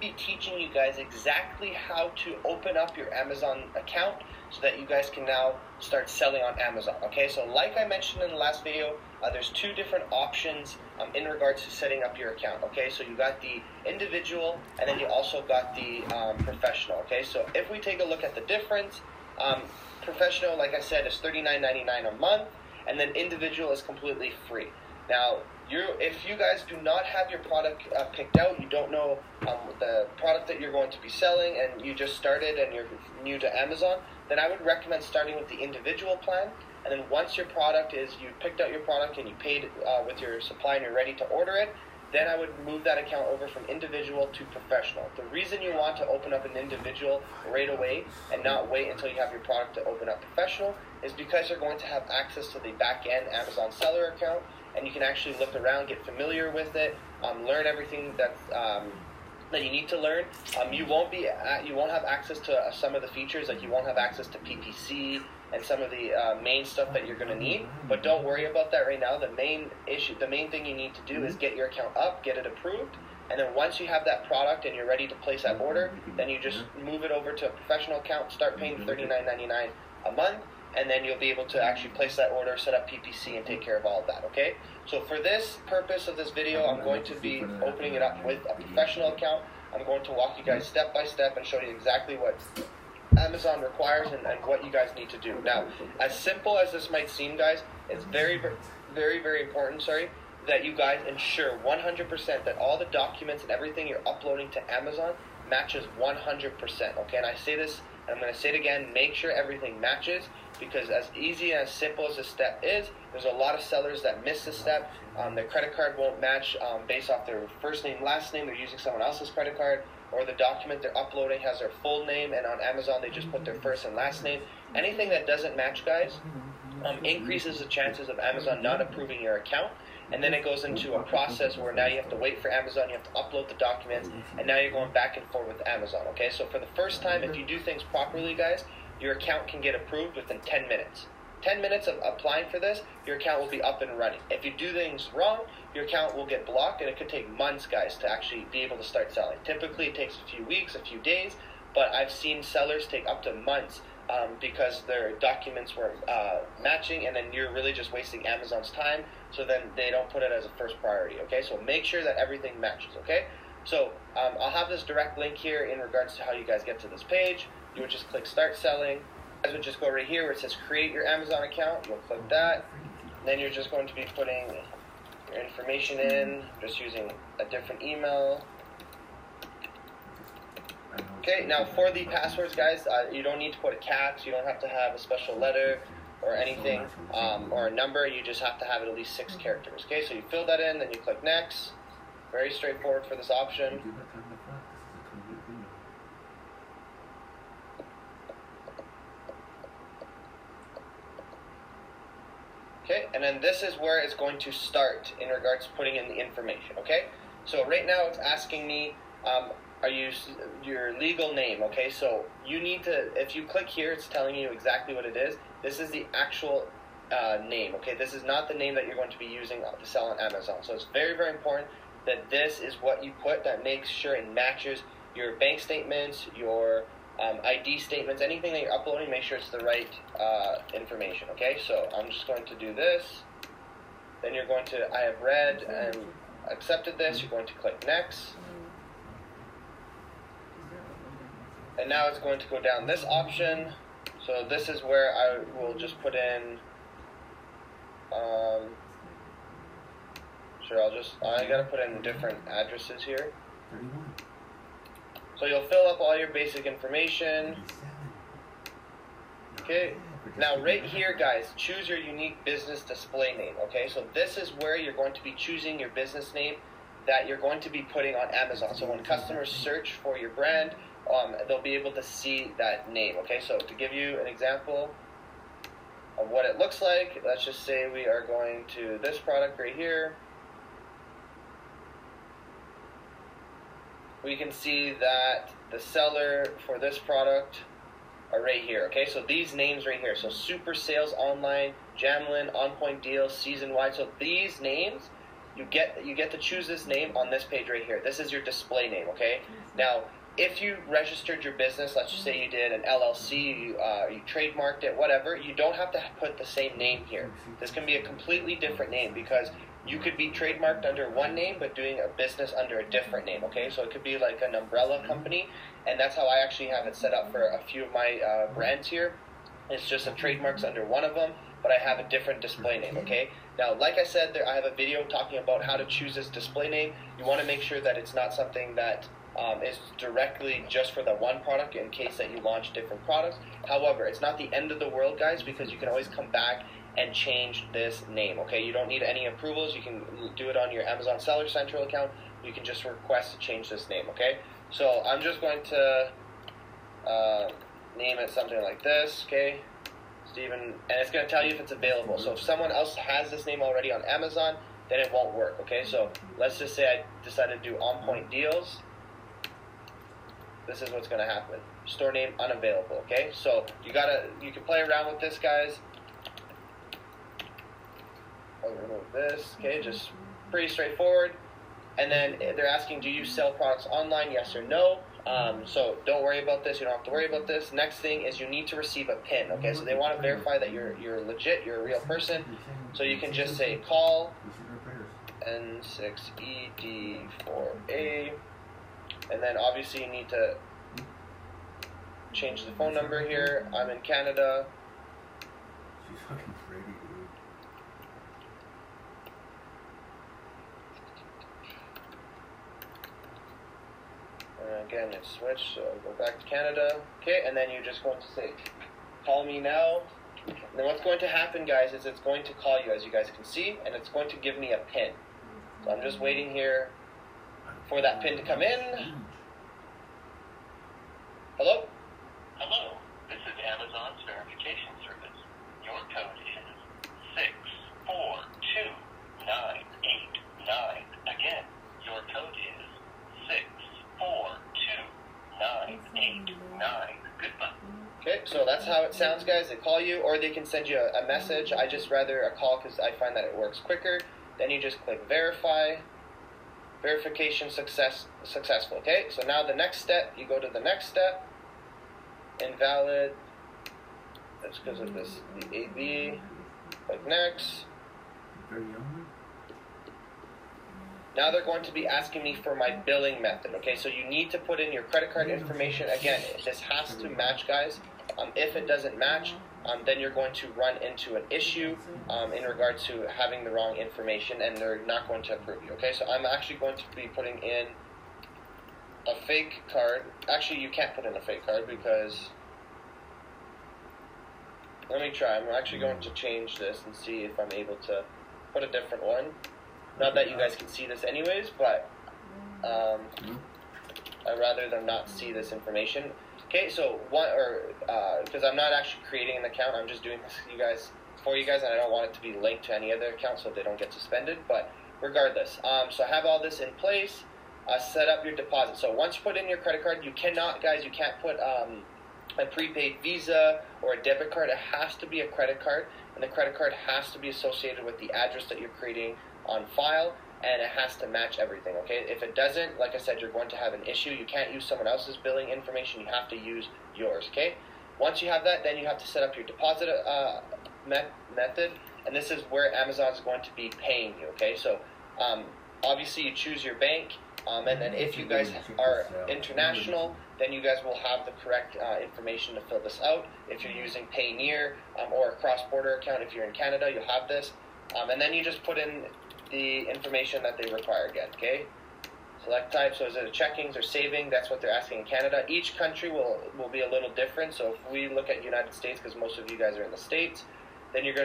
be teaching you guys exactly how to open up your Amazon account so that you guys can now start selling on Amazon. Okay, so like I mentioned in the last video, there's two different options in regards to setting up your account. Okay, so you got the individual and then you also got the professional. Okay, so if we take a look at the difference, professional, like I said, is $39.99 a month, and then individual is completely free. Now, if you guys do not have your product picked out, you don't know the product that you're going to be selling, and you just started and you're new to Amazon, then I would recommend starting with the individual plan. And then once your product is, you picked out your product and you paid with your supply and you're ready to order it, then I would move that account over from individual to professional. The reason you want to open up an individual right away and not wait until you have your product to open up professional is because you're going to have access to the back-end Amazon seller account, and you can actually look around, get familiar with it, learn everything that you need to learn. You won't have access to some of the features, like you won't have access to PPC and some of the main stuff that you're going to need. But don't worry about that right now. The main thing you need to do is get your account up, get it approved, and then once you have that product and you're ready to place that order, then you just move it over to a professional account, start paying $39.99 a month, and then you'll be able to actually place that order, set up PPC, and take care of all of that, okay? So for this purpose of this video, I'm going to be opening it up with a professional account. I'm going to walk you guys step by step and show you exactly what Amazon requires and what you guys need to do. Now, as simple as this might seem, guys, it's very, very, very important, that you guys ensure 100% that all the documents and everything you're uploading to Amazon matches 100%, okay? And I say this, and I'm going to say it again, make sure everything matches, because as easy and as simple as this step is, there's a lot of sellers that miss this step. Their credit card won't match based off their first name, last name. They're using someone else's credit card, or the document they're uploading has their full name, and on Amazon they just put their first and last name. Anything that doesn't match, guys, increases the chances of Amazon not approving your account. And then it goes into a process where now you have to wait for Amazon, you have to upload the documents, and now you're going back and forth with Amazon, okay? So for the first time, if you do things properly, guys, your account can get approved within 10 minutes. 10 minutes of applying for this, your account will be up and running. If you do things wrong, your account will get blocked, and it could take months, guys, to actually be able to start selling. Typically, it takes a few weeks, a few days, but I've seen sellers take up to months because their documents were matching, and then you're really just wasting Amazon's time, so then they don't put it as a first priority, okay? So make sure that everything matches, okay? So I'll have this direct link here in regards to how you guys get to this page. You would just click Start Selling. You guys would just go right here where it says Create Your Amazon Account. You'll click that. Then you're just going to be putting your information in, just using a different email. Okay, now for the passwords, guys, you don't need to put a caps. You don't have to have a special letter or anything or a number. You just have to have at least 6 characters. Okay, so you fill that in, then you click Next. Very straightforward for this option. Okay, and then this is where it's going to start in regards to putting in the information, okay? So right now it's asking me, are you your legal name, okay? So you need to, if you click here, it's telling you exactly what it is. This is the actual name, okay? This is not the name that you're going to be using to sell on Amazon. So it's very, very important that this is what you put, that makes sure it matches your bank statements, your ID statements, anything that you're uploading, make sure it's the right information, okay? So I'm just going to do this. Then you're going to, I have read and accepted this. You're going to click Next. And now it's going to go down this option. So this is where I will just put in, I gotta put in different addresses here. So you'll fill up all your basic information. Okay, now right here, guys, choose your unique business display name, okay? So this is where you're going to be choosing your business name that you're going to be putting on Amazon. So when customers search for your brand, they'll be able to see that name, okay? So to give you an example of what it looks like, let's just say we are going to this product right here. We can see that the seller for this product are right here, okay? So these names right here, so Super Sales Online, Jamlin, On Point Deal, Season Wide. So these names you get to choose this name on this page right here. This is your display name, okay? Now, if you registered your business, let's just say you did an LLC, you trademarked it, whatever, you don't have to put the same name here. This can be a completely different name because you could be trademarked under one name but doing a business under a different name, okay? So it could be like an umbrella company, and that's how I actually have it set up for a few of my brands here. It's just a trademarks under one of them, but I have a different display name, okay? Now, like I said, I have a video talking about how to choose this display name. You want to make sure that it's not something that is directly just for the one product in case that you launch different products. However, it's not the end of the world, guys, because you can always come back and change this name, okay? You don't need any approvals. You can do it on your Amazon Seller Central account. You can just request to change this name, okay? So I'm just going to name it something like this, okay? Steven, and it's going to tell you if it's available. So if someone else has this name already on Amazon, then it won't work, okay? So let's just say I decided to do On Point Deals. This is what's going to happen. Store name unavailable, okay? So you can play around with this, guys. I'll remove this, okay? Just pretty straightforward. And then they're asking, do you sell products online? Yes or no. So don't worry about this. You don't have to worry about this. Next thing is you need to receive a PIN, okay? So they want to verify that you're legit, you're a real person. So you can just say call N6ED4A. And then obviously you need to change the phone number here. I'm in Canada. She's fucking crazy, dude. And again, it's switched, so I'll go back to Canada. Okay, and then you're just going to say, call me now. And then what's going to happen, guys, is it's going to call you, as you guys can see, and it's going to give me a PIN. So I'm just waiting here for that PIN to come in. Hello? Hello, this is Amazon's verification service. Your code is 642989. Again, your code is 642989. Goodbye. Okay, so that's how it sounds, guys. They call you, or they can send you a message. I just rather a call because I find that it works quicker. Then you just click verify. Verification successful. Okay, so now the next step, you go to the next step. Invalid. That's because of this, the AB. Click next. Very young. Now they're going to be asking me for my billing method. Okay, so you need to put in your credit card information. Again, this has to match, guys. If it doesn't match, then you're going to run into an issue in regards to having the wrong information, and they're not going to approve you. Okay, so I'm actually going to be putting in a fake card. Actually, you can't put in a fake card because, let me try. I'm actually going to change this and see if I'm able to put a different one. Not that you guys can see this anyways, but I'd rather them not see this information. Okay, so because I'm not actually creating an account, I'm just doing this for you guys, and I don't want it to be linked to any other account so they don't get suspended. But regardless, so have all this in place. Set up your deposit. So once you put in your credit card, you cannot, guys, you can't put a prepaid Visa or a debit card. It has to be a credit card, and the credit card has to be associated with the address that you're creating on file, and it has to match everything, okay? If it doesn't, like I said, you're going to have an issue. You can't use someone else's billing information. You have to use yours, okay? Once you have that, then you have to set up your deposit method, and this is where Amazon is going to be paying you, okay? So obviously you choose your bank, and then if you guys are international, then you guys will have the correct information to fill this out. If you're using Payoneer or a cross-border account, if you're in Canada, you'll have this. And then you just put in the information that they require again, okay? Select type, so is it a checkings or saving? That's what they're asking in Canada. Each country will be a little different. So if we look at United States, because most of you guys are in the States, then you're going to